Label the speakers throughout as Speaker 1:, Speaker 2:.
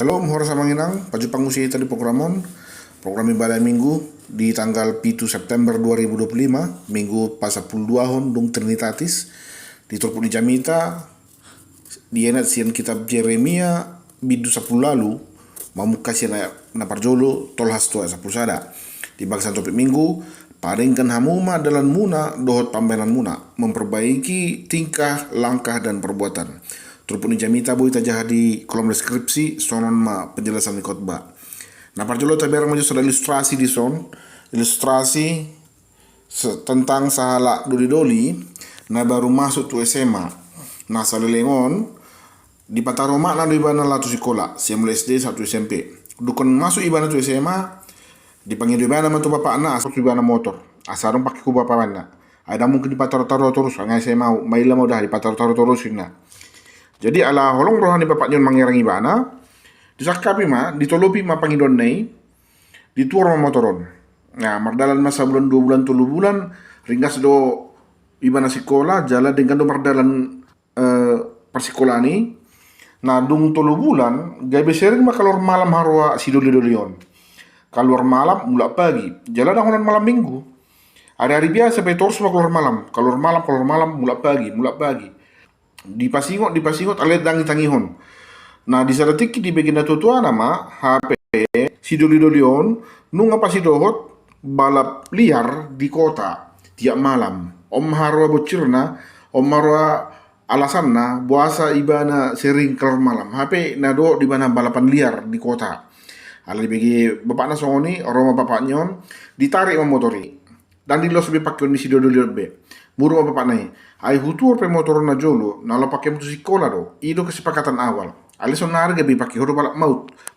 Speaker 1: Halo, Muhor Samanginang, Pajupang Usia tadi programon, program Balai Minggu di tanggal 7 September 2025, Minggu pas 10 hon dung Trinitatis, di Turpuni Jamita, di enat sian kitab Jeremia, bidu 10 lalu, mamuka sian na parjolo, tolhas tua 10 sada. Di bangsa topik Minggu, paringkan hamuma dalam muna, dohot pambelan muna, memperbaiki tingkah, langkah, dan perbuatan. Turpuni Jamita boy tajah di kolom deskripsi sonon ma penjelasan di khotbah. Nah parjolo tabiarang maju sudah ilustrasi di son, ilustrasi tentang sahala doli-doli, nah baru masuk tu SMA. Nah salelengon di Pataroma na do ibana latu sikola, mulai SD satu SMP. Dukun masuk ibana tu SMA, dipanggil ibana mantu bapak na asal ibana motor. Asarong pakai ku bapak mana. Ada mungkin di Pataro-taro terus, ngai SMA, maila mau dah di Pataro-taro terus ina. Jadi ala holong rohani bapak nyon mangerang ibana, disakapi ma, ditolopi ma pangidon nei, dituar ma motoron. Nah, mardalan masa bulan 2 bulan 3 bulan, ringgas do ibana sekolah, jala dengan do mardalan persekolahani. Nah, dung 3 bulan, gabe sering ma kalor malam harwa sidoli-dolion. Kalor malam mulak pagi, jala dangonan malam minggu. Hari-hari biasa betor semua kalor malam mulak pagi. Dipasingot alet dangi tangihon. Nah di saratiki di bagian tutua nama HP si doli-dolion nunga pasi dohot balap liar di kota tiap malam. Om harwa bocirna, om harwa alasanna buasa ibana sering keluar malam. HP nado di mana balapan liar di kota. Ala bagi bapak nasongoni orang bapak nyon ditarik memotori dan dilos be pakai si doli-dolion be. Muru bapak nai. Ai hutur pe motor na jolo, na lo pakai motosikola do. Ido kesepakatan awal. Ale sonar gabi pakai huru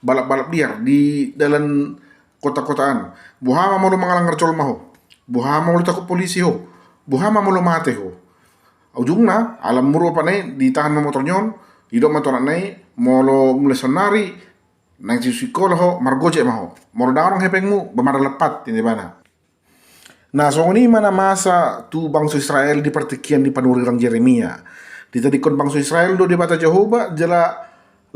Speaker 1: balap liar di dalam kota-kotaan. Buhama mau lo mangalang ngercol maho. Buhama mau lo takut polisi ho. Buhama mau lo mate ho. Ujungna alam muru apa nai ditahan motor nyon, ido motor nai mau lo mulai sonari nang sikola ho margoje maho. Mau lo darong hepengmu bemara lepat ini bana. Nah, songoni mana masa tu bangsa Israel di pertikian di panurirang Jeremia. Ditadikon bangsa Israel do debata Jehovah jela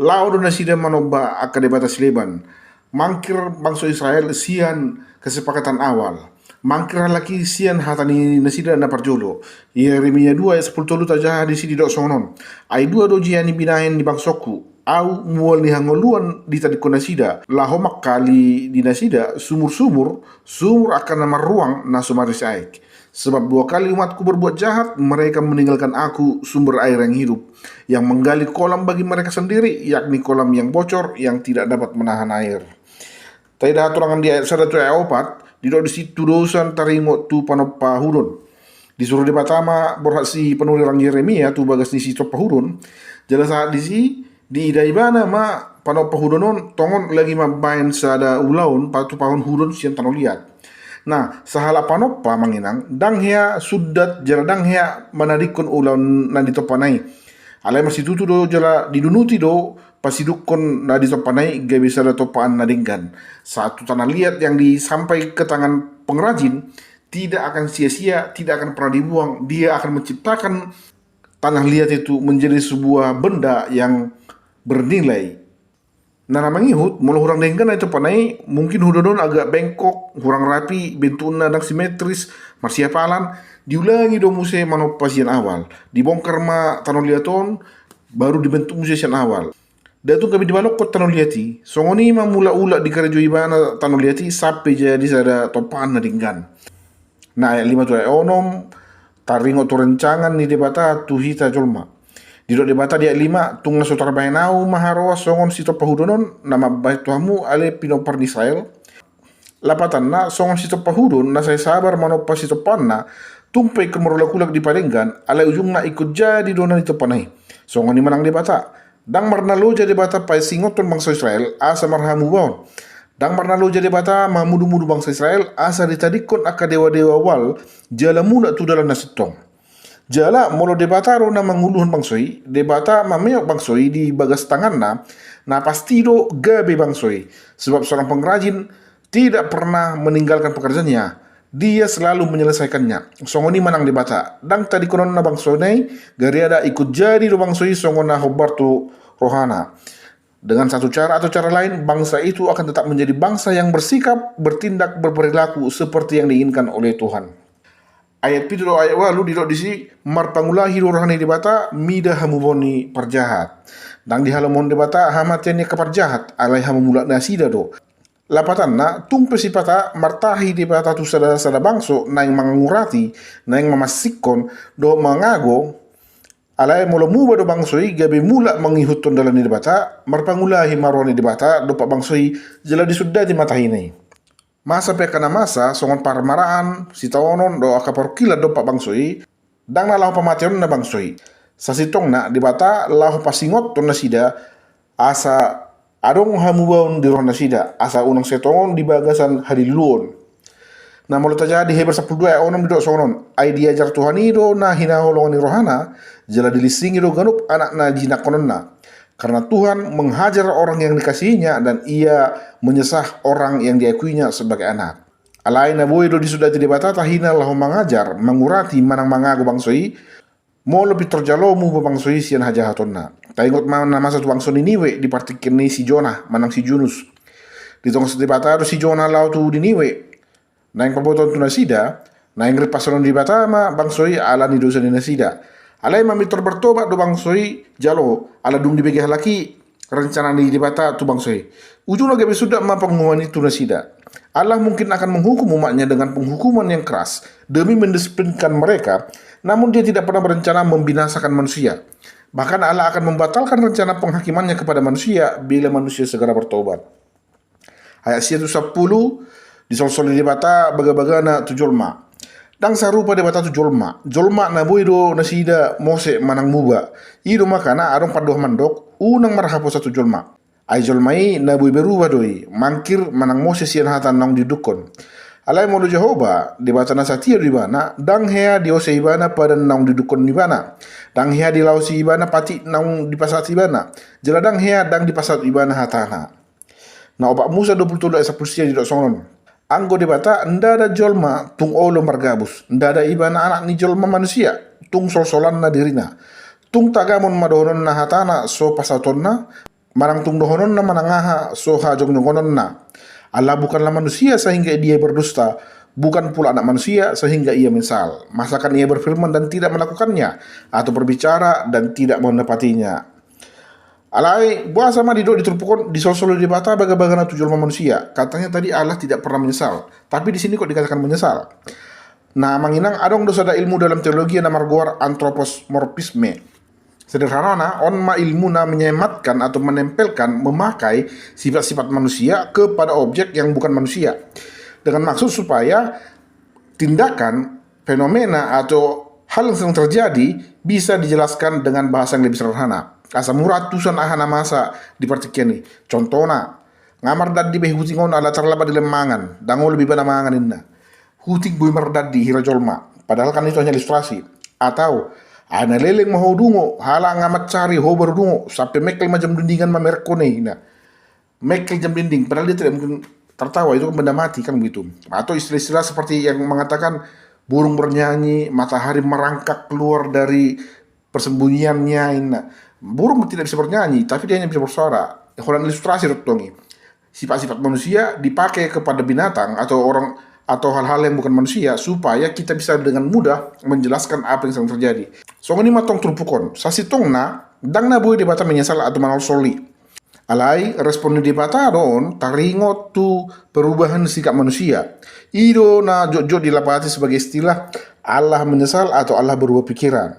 Speaker 1: lao do nasida manoba aka debata sileban. Mangkir bangsa Israel sian kesepakatan awal. Mangkir laki sian hatani nasida na parjolo. Yeremia 2 ayat 10 tajah di sini dok sonon. Ai 2 do jiani binahen di bangsoku. Au mual ni hangoluan di tadi konasida lahomak kali di nasida sumur akan nama ruang na sumaris aik. Sebab 2 kali umatku berbuat jahat, mereka meninggalkan aku sumber air yang hidup, yang menggali kolam bagi mereka sendiri, yakni kolam yang bocor yang tidak dapat menahan air. Tidak aturangan di ayat 1 ayat 4 di situ dosan tarimo tu panopa hurun. Disuruh di pertama berhasil penulirang Yeremia tu bagas di situ pahurun. Jelas saat di daibana ma pano pahudonon tongon lagi mabain sada ulaun patu pahun hudon sian tano liat. Nah, sahala panopa manginang dang hea sudat jala dang hea manadikon ulaun na ditopanai. Alai masih tutu do jala didunuti do pasidukon na ditopanai gabe sada topaan nadinggan. Satu tanah liat yang disampai ke tangan pengrajin tidak akan sia-sia, tidak akan pernah dibuang. Dia akan menciptakan tanah liat itu menjadi sebuah benda yang bernilai. Nah namanya hut, mula hurang denggan itu panai, mungkin hudonon agak bengkok, hurang rapi, bentuknya dan simetris, masih apalan, diulangi do muse manopasian awal, dibongkar ma tanah liaton, baru dibentuk musisian awal. Datu kami dibalok kot tanah liati, songoni ma mula-ula di karejo ibana tanah liati, sampai jadi sada topan na denggan. Nah ayat 5 tu ayat onom, taringo tu rencangan ni debata tuhita jolma. Di debata dia 5 tung naso tarbainau maharwa songon sito pahudonon nama baik tuamu ale pinopar di Israel. Lapatan na songon sito pahudon na saya sabar manopa sito panna tumpai kemurulakulak di palenggan ale ujung na ikut jadi dona itu panai. Songon ni manang debata. Dang marna lo jadi debata pai singoton bangsa Israel asa marhamu baon. Dang marna lo jadi debata mamudu-mudu bangsa Israel asa ditadikon aka dewa-dewa wal jala mula tu dalam nasitong. Jala molo debata ro na manguluhan bangsoi, debata mameyok bangsoi di bagas tangan na pasti do gabe bangsoi. Sebab seorang pengrajin tidak pernah meninggalkan pekerjaannya. Dia selalu menyelesaikannya. Songoni manang debata. Dang tadi konon na bangsoi gari ada ikut jadi do bangsoi songona hobartu rohana. Dengan satu cara atau cara lain, bangsa itu akan tetap menjadi bangsa yang bersikap, bertindak, berperilaku seperti yang diinginkan oleh Tuhan. Ayat pitu do ayat walu di si marpangulahi rohani di bata mida hamuboni parjahat. Dang di halamon di bata hamatiannya keparjahat alai hamumulak nasida do. Lapatan na tung pesipata martahi di bata tu sada bangso na yang mangurati na yang mamasikon do mangago alai mula muba do bangsoi gabe mula mangihutun dalam di bata marpangulahi maroni di bata do pak bangsoi jela disudda di matahini. Masa pekana masa songon parmaraan si tawonon do akaporkila do pak bangsoi dang na lahu pamation na bangsoi. Sasitong na di bata lahu pasingot to na sida asa adong hamubaon di roh na sida asa unang setongon di bagasan hadiluon. Na mulut aja di Heber 12 ayat 6 didok sonon ai diajar Tuhan do na hinaholongan ni rohana jela dilisingi do ganup anak na jinakononna. Karena Tuhan menghajar orang yang dikasihinya dan ia menyesah orang yang diakuinya sebagai anak. Alai na boy do disudah di bata tahina lahu mengajar mengurati manang mangago bangsoi mo lebih terjalo mu bangsoi sian hajahatonna. Taingot mana masa tu bangso Niniwe di partikin si Jonah manang si Junus. Di tong di bata do si Jonah lau tu Niniwe. Naing paboton tu nasida, naing repasanon di bata ma bangsoi ala ni dosa ni nasida. Alai mamitor bertobat do bangsoi jalo ala dung dibegi halaki rencana ni di bata tu bangsoi. Ujung lagi sudah ma pengumuman itu nasida. Allah mungkin akan menghukum umatnya dengan penghukuman yang keras demi mendisiplinkan mereka, namun dia tidak pernah berencana membinasakan manusia. Bahkan Allah akan membatalkan rencana penghakimannya kepada manusia bila manusia segera bertobat. Ayat 110 disol-sol di bata baga-bagana tu jolma. Dang sarupa di bata tu jolma. Jolma na boido nasida mose manang muba. Ido makana arong padoh mandok unang marhapo satu jolma. Ai jolmai na boi berubah doi. Mangkir manang mose sian hatan nong didukon. Alai molo Jehova di bata na satia di bana dang hea di ose ibana pada nong didukon di bana. Dang hea di lausi ibana pati nong di pasat ibana. Jela dang hea dang di pasat ibana hatana. Na opak Musa 27 ayat 10 di dok sonon. Anggo di bata nda ada jolma tung olo margabus, nda ada ibana anak ni jolma manusia tung sol-solan na dirina, tung tagamon madohonon na hatana so pasatonna, marang tung dohonon na manangaha so hajong nyongonon na. Allah bukanlah manusia sehingga dia berdusta, bukan pula anak manusia sehingga ia menyesal. Masakan ia berfirman dan tidak melakukannya, atau berbicara dan tidak menepatinya. Alai buah sama didok diterpukon di sol-sol di bata baga-bagana tujuh manusia. Katanya tadi Allah tidak pernah menyesal, tapi di sini kok dikatakan menyesal. Nah, manginang adong dosa ada ilmu dalam teologi yang margoar antroposmorfisme. Sederhana, onma ilmu na menyematkan atau menempelkan memakai sifat-sifat manusia kepada objek yang bukan manusia. Dengan maksud supaya tindakan, fenomena atau hal yang sedang terjadi bisa dijelaskan dengan bahasa yang lebih sederhana. Asa muratusan ahana masa di partikian ni. Contohna, ngamar dadi be hutingon ala terlaba di lemangan, dango lebih pada mangan inna. Huting boy mardadi hira jolma. Padahal kan itu hanya ilustrasi. Atau ana leleng mau dungo, hala ngamat cari ho baru dungo sampai mekel macam dindingan mamerkone ina. Mekel jam dinding, padahal dia tidak mungkin tertawa, itu kan benda mati kan begitu. Atau istilah-istilah seperti yang mengatakan burung bernyanyi, matahari merangkak keluar dari persembunyiannya ina. Burung tidak bisa bernyanyi, tapi dia hanya bisa bersuara. Orang ilustrasi rotongi. Sifat-sifat manusia dipakai kepada binatang atau orang atau hal-hal yang bukan manusia supaya kita bisa dengan mudah menjelaskan apa yang sedang terjadi. So ini matong trupukon. Sasitong na dang na boy debata menyesal atau manal soli. Alai respon di bata don taringot tu perubahan sikap manusia. Ido na jod dilapati sebagai istilah Allah menyesal atau Allah berubah pikiran.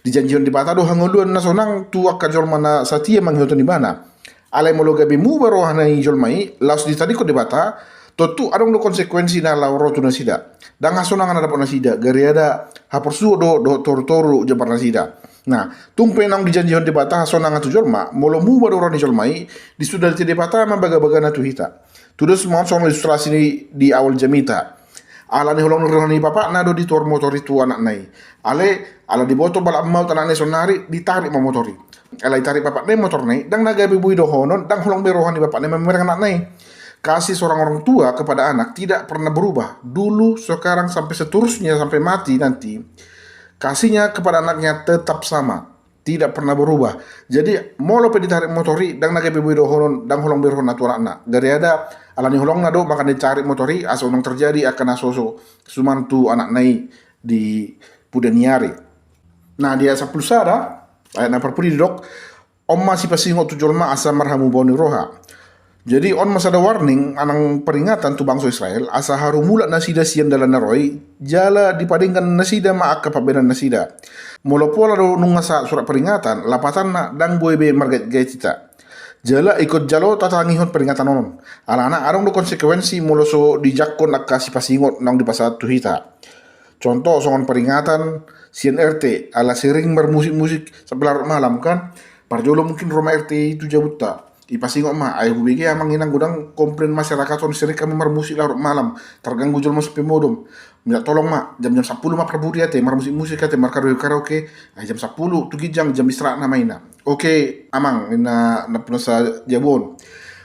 Speaker 1: Di janjian di bata do hangoluan na sonang tu akajol mana satia manghiuton di bana. Alai mologa bimu barohana jolmai laus di tadi ko di bata totu adong do konsekuensi na lauro tu nasida. Dang hasonang na dapat nasida gari ada hapersu do toru jabar nasida. Nah, tumpe nang di janjian di bata hasonang tu jolma molo mu baru orang jolmai di sudah di bata mabaga-baga na tu hita. Tudo semua soal ilustrasi di awal jamita. Ala ni holong rohani bapak nado di tuar motori tu anak nai. Ala di botol balap mau anak nai sonari ditarik mau motori. Ala ditarik bapak nai motor nai dang naga bibu dohonon dang holong rohani bapak nai memerang anak nai. Kasih seorang orang tua kepada anak tidak pernah berubah. Dulu, sekarang sampai seterusnya sampai mati nanti. Kasihnya kepada anaknya tetap sama. tidak pernah berubah. Jadi molo pe ditarik motori dang nage bebe do honon dang holong berhon aturakna. Gari ada alani holong nado maka ditarik motori asa unang terjadi akan asoso sumantu anak nai di pudeniari. Nah dia sapulsada ayat na perpudi dok om masih pasingo tu jolma asa marhamu boni roha. Jadi on masa ada warning anang peringatan tu bangsa Israel asa haru mula nasida sian dalam naroi jala dipadingkan nasida maak kapabenan nasida. Mula pola do nungasa surat peringatan lapatan na dang boebe marget gaitita. Jala ikut jalo tatangihon peringatan onon. Alana arong do konsekuensi mula so dijakon ak kasih pasingot nang di pasat tuhita. Contoh songon peringatan sian RT ala sering bermusik-musik sebelah malam kan. Parjolo mungkin rumah RT itu jabuta. Ipasingok mah ayo bigi amang inang gudang komplain masyarakat on sering kami marmusik larut malam terganggu jual masuk pemodom minta tolong mak jam 10 mah perbudi ate marmusik ate mar karaoke ay jam 10 tu gijang jam istirahat na maina oke amang na punasa jabon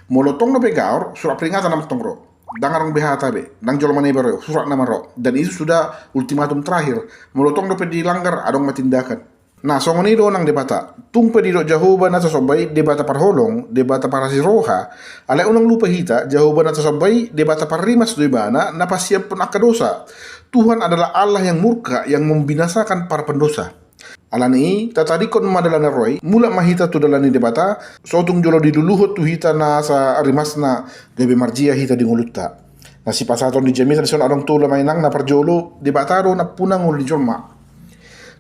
Speaker 1: molotong na pegaur surat peringatan na tongro dangarang BH tabe dang jual mana baru surat nama ro dan itu sudah ultimatum terakhir molotong na dilanggar adong matindakan. Nah, songon do nang debata. Tung pedido jawaban na sasobay debata parholong, debata para si Roha. Alay unang lupa hita, jawaban na sasobay debata parrimas do ibana na pasiap pun akadosa. Tuhan adalah Allah yang murka yang membinasakan para pendosa. Alani tatadikon madalan na roy, mula mahita tu dalani debata, sotung jolo diduluhot tu hita na sa rimas na gabi marjia hita di ngulutta. Na si pasaton di jami tradision adong tula mainang na parjolo debataro na punang uli jolma.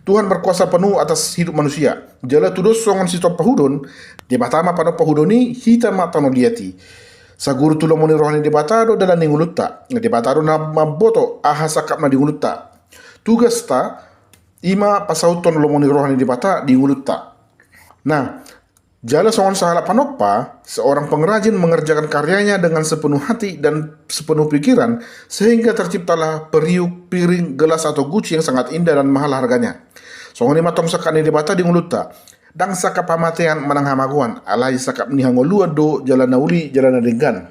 Speaker 1: Tuhan berkuasa penuh atas hidup manusia. Jala tudos songon sitop pahudon, debatama pada pahudoni hita matano diati. Saguru tulo moni rohani debatado dalam ningulutta. Debatado na maboto aha sakap na dingulutta. Tugas ta ima pasauton lo moni rohani debata dingulutta. Nah, jala songon sahala panoppa, seorang pengrajin mengerjakan karyanya dengan sepenuh hati dan sepenuh pikiran sehingga terciptalah periuk, piring, gelas atau guci yang sangat indah dan mahal harganya. Songon ni matong sakani debata di nguluta. Dang sakap pamatean manang hamaguan. Alay sakap ni hangoluan do jalan nauli jalan nadinggan.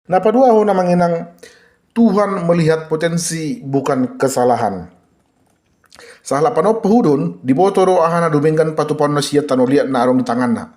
Speaker 1: Napa dua ho na manginang Tuhan melihat potensi bukan kesalahan. Salah panop pahudon di botoro ahana dumenggan patupan nasiat tanoliat na arong di tangan na.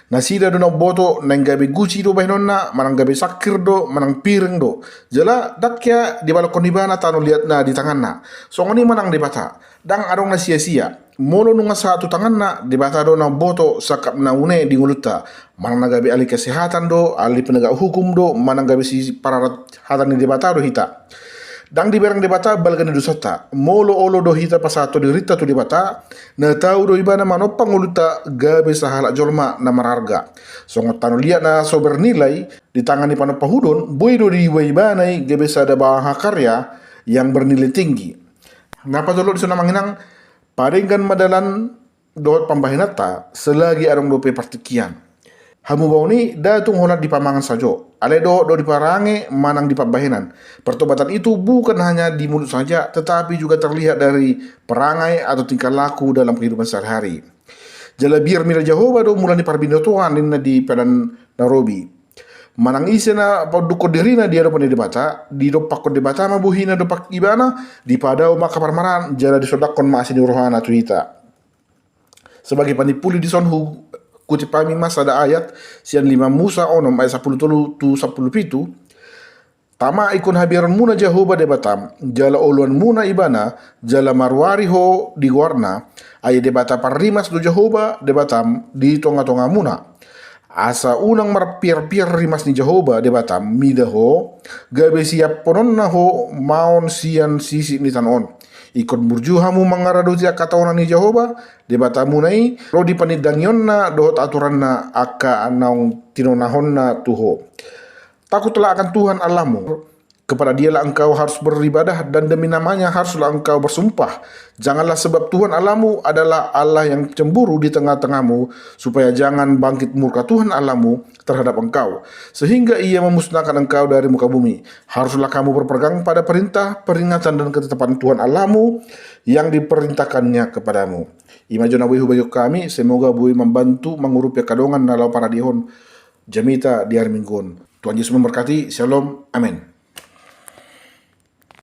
Speaker 1: Nasida do na boto nang gabi guci do bahinon na manang gabi sakir do manang piring do. Jala dakya di balakon ibana tanoliat na di tangan na. Songoni manang debata. Dang arong na sia-sia. Molo nunga satu tangan na debata do na boto sakap na une di nguluta. Manang nagabi ahli kesehatan do, ahli penegak hukum do, manang gabi si pararat hatan di debata do hita. Dang di berang debata balgan do sata. Molo olo do hita pasato di rita to debata. Na tau do ibana manopang nguluta gabi sahala jolma na mararga. Songot tano liat na so bernilai di tangan ni panopahudon, boy do di ibanay gabi sada baha karya yang bernilai tinggi. Napa dulu disuna manginang paringgan madalan dohot pambahinata selagi arong dope partikian. Hamu bau ni datung holat di pamangan sajo. Ale do di parange manang di pambahinan. Pertobatan itu bukan hanya di mulut saja tetapi juga terlihat dari perangai atau tingkah laku dalam kehidupan sehari-hari. Jala biar mila Jehovah do mulan di parbinotoan inna di padan Nairobi. Manang isi na paduko diri na dia do pani debata di do pakko debata ma buhina do pak ibana di padao maka parmaran jala di sodakon ma asini rohana tuita. Sebagai panipuli di sonhu kutipami mas ada ayat sian 5 Musa onom ayat 10 tu 10 pitu. Tama ikon habiran muna Jehovah debatam jala oluan muna ibana jala marwari ho di warna ayat debata parrimas do Jehovah debatam di tonga-tonga muna. Asa unang marpiar-piar rimas ni Jehovah debatam midaho gabe siap ponon na ho maon sian sisi ni tanon. Ikon burjuhamu mangarado siya kataonan ni Jehovah debatamu nai rodi panidangyon na dohot aturan na aka anong tinonahon na tuho. Takutlah akan Tuhan Allahmu. Kepada dialah engkau harus beribadah dan demi namanya haruslah engkau bersumpah. Janganlah sebab Tuhan Allahmu adalah Allah yang cemburu di tengah-tengahmu supaya jangan bangkit murka Tuhan Allahmu terhadap engkau sehingga ia memusnahkan engkau dari muka bumi. Haruslah kamu berpegang pada perintah, peringatan dan ketetapan Tuhan Allahmu yang diperintahkannya kepadamu. Imajona bui hubayuk kami semoga bui membantu mengurupi kadongan nalau para dihon jamita di hari minggon. Tuhan Yesus memberkati. Shalom. Amin.